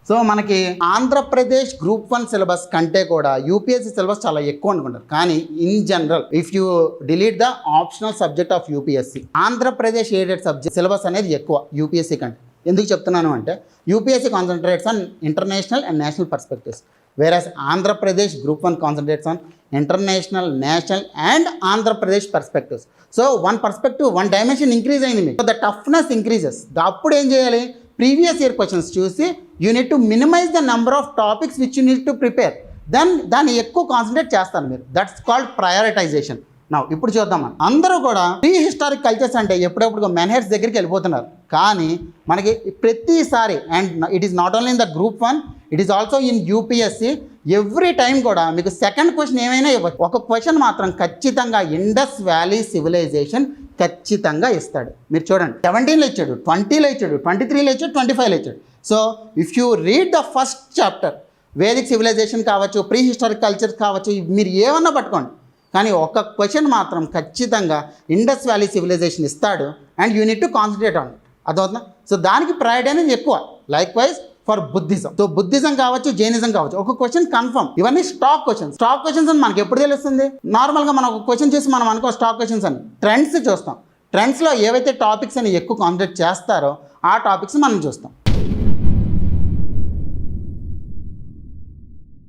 So మనకి Andhra Pradesh group 1 syllabus కంటే కూడా యూపీఎస్సీ సిలబస్ చాలా ఎక్కువ అనుకుంటారు. కానీ in general if you delete the optional subject of UPSC, Andhra Pradesh aided subject syllabus అనేది ఎక్కువ యూపీఎస్సీ కంటే. ఎందుకు చెప్తున్నాను అంటే UPSC concentrates on international and national perspectives, versus Andhra Pradesh group 1 concentrates on international, national and Andhra Pradesh perspectives. So one perspective, one dimension increase అయింది మీకు, the toughness increases. అప్పుడు ఏం చేయాలి, ప్రీవియస్ ఇయర్ క్వశ్చన్స్ చూసి you need to minimise the number of topics which you need to prepare, then దాన్ని ఎక్కువ concentrate చేస్తారు మీరు. That's called prioritisation. నా ఇప్పుడు చూద్దాం, అందరూ కూడా ప్రీ హిస్టారిక్ కల్చర్స్ అంటే ఎప్పుడెప్పుడు మెన్హెడ్స్ దగ్గరికి వెళ్ళిపోతున్నారు. కానీ మనకి ప్రతిసారి, and it is not only in the group 1, it is also in UPSC, every time కూడా మీకు సెకండ్ క్వశ్చన్ ఏమైనా ఇవ్వచ్చు. ఒక క్వశ్చన్ మాత్రం ఖచ్చితంగా ఇండస్ వ్యాలీ సివిలైజేషన్ ఖచ్చితంగా ఇస్తాడు. మీరు చూడండి, 17లో ఇచ్చాడు, 20లో ఇచ్చాడు, 23లో ఇచ్చాడు, 25లో ఇచ్చాడు. So if you read the first chapter, Vedic civilization కావచ్చు, ప్రీ హిస్టారిక్ కల్చర్స్ కావచ్చు, మీరు ఏమన్నా పట్టుకోండి, కానీ ఒక క్వశ్చన్ మాత్రం ఖచ్చితంగా ఇండస్ వ్యాలీ సివిలైజేషన్ ఇస్తాడు, and you need to concentrate on it. అదవుతుందా? సో దానికి ప్రయారిటీ అనేది ఎక్కువ. Likewise for Buddhism, so Buddhism కావచ్చు, జైనిజం కావచ్చు, ఒక క్వశ్చన్ కన్ఫర్మ్. ఇవన్నీ స్టాక్ క్వశ్చన్స్. స్టాక్ క్వశ్చన్స్ అని మనకి ఎప్పుడు తెలుస్తుంది? నార్మల్గా మనం ఒక క్వశ్చన్ చూసి మనం అనుకో స్టాక్ క్వశ్చన్స్ అని, ట్రెండ్స్ చూస్తాం. ట్రెండ్స్లో ఏవైతే టాపిక్స్ అని ఎక్కువ కాన్సన్ట్రేట్ చేస్తారో ఆ టాపిక్స్ మనం చూస్తాం.